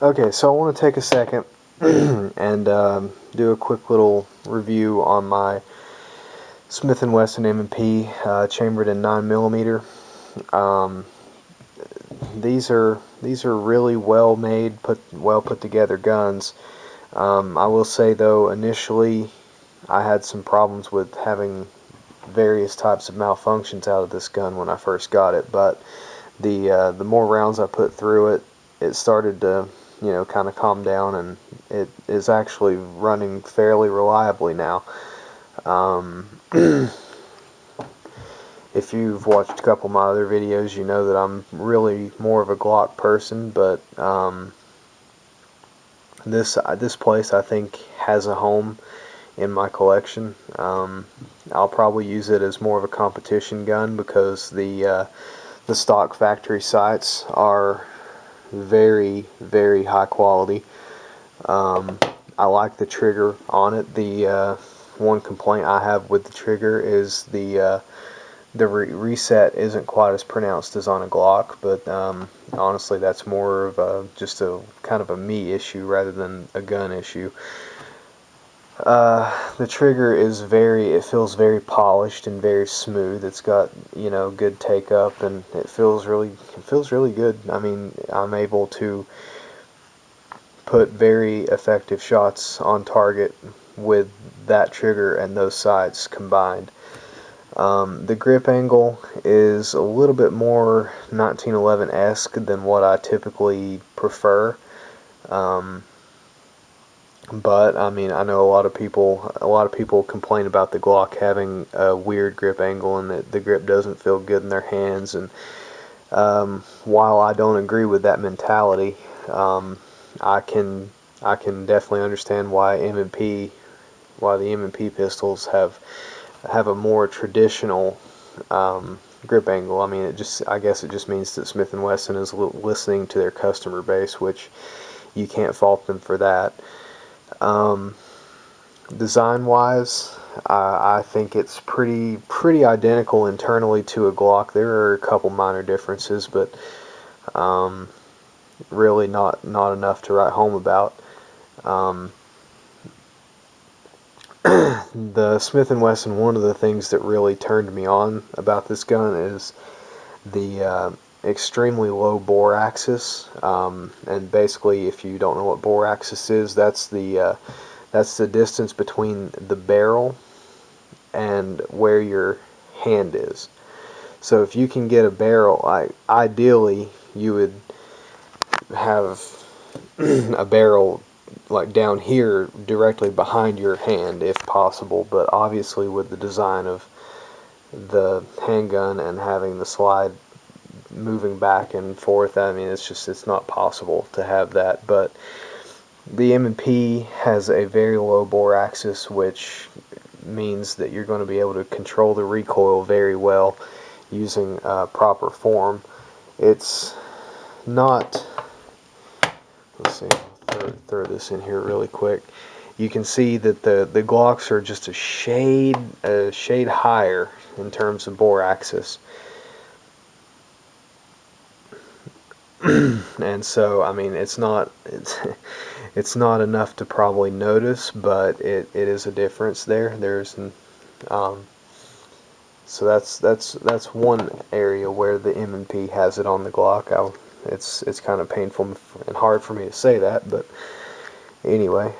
Okay, so I want to take a second and do a quick little review on my Smith & Wesson M&P chambered in 9mm. Um, these are really well put together guns. I will say though, initially I had some problems with having various types of malfunctions out of this gun when I first got it, but the more rounds I put through it, it started to, kind of calm down, and it is actually running fairly reliably now. Um, if you've watched a couple of my other videos, you know that I'm really more of a Glock person, but this place I think has a home in my collection. I'll probably use it as more of a competition gun because the stock factory sights are very, very high quality. I like the trigger on it. The one complaint I have with the trigger is the reset isn't quite as pronounced as on a Glock, but honestly that's more of just a kind of a me issue rather than a gun issue. The trigger it feels very polished and very smooth. It's got, good take up, and it feels really good. I mean, I'm able to put very effective shots on target with that trigger and those sights combined. The grip angle is a little bit more 1911-esque than what I typically prefer. Um, but I mean, I know a lot of people complain about the Glock having a weird grip angle and that the grip doesn't feel good in their hands. And while I don't agree with that mentality, I can I can definitely understand why the M&P pistols have a more traditional grip angle. I mean, I guess it just means that Smith & Wesson is listening to their customer base, which you can't fault them for that. Um, Design-wise, I think it's pretty identical internally to a Glock. There are a couple minor differences, but um, really not enough to write home about. Um, the Smith & Wesson, one of the things that really turned me on about this gun is the extremely low bore axis. And basically, if you don't know what bore axis is, that's the distance between the barrel and where your hand is. So if you can get a barrel, ideally you would have a barrel like down here directly behind your hand if possible, but obviously with the design of the handgun and having the slide moving back and forth, I mean, it's not possible to have that. But the M&P has a very low bore axis, which means that you're going to be able to control the recoil very well using proper form. It's not, let's see, throw this in here really quick. You can see that the Glocks are just a shade higher in terms of bore axis. And so, I mean, it's not enough to probably notice, but it is a difference there. Um, so that's one area where the M&P has it on the Glock. It's kind of painful and hard for me to say that, but anyway,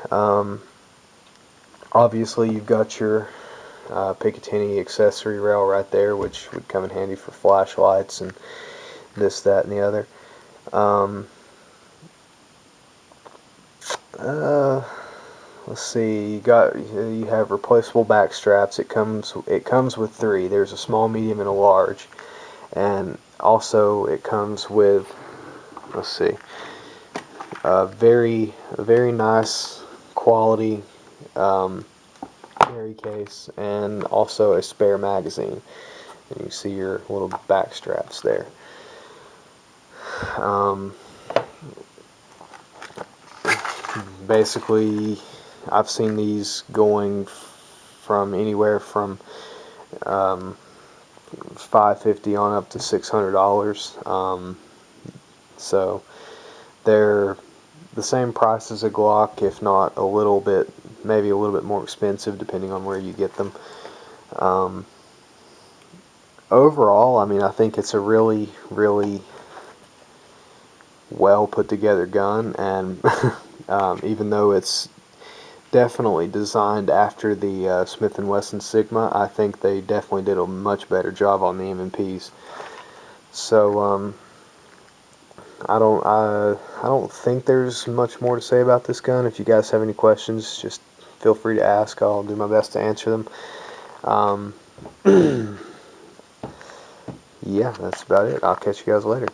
obviously you've got your Picatinny accessory rail right there, which would come in handy for flashlights and this, that, and the other. Um, uh, let's see. You have replaceable back straps. It comes with three. There's a small, medium, and a large, and also it comes with, let's see, very nice quality carry case, and also a spare magazine. And you see your little back straps there. Um, Basically, I've seen these going from anywhere from um, $550 on up to $600. So they're the same price as a Glock, if not a little bit, maybe a little bit more expensive depending on where you get them. Overall, I mean, I think it's a really, really well put together gun, and even though it's definitely designed after the Smith & Wesson Sigma, I think they definitely did a much better job on the M&Ps. So I don't think there's much more to say about this gun. If you guys have any questions, just feel free to ask. I'll do my best to answer them. Yeah, that's about it. I'll catch you guys later.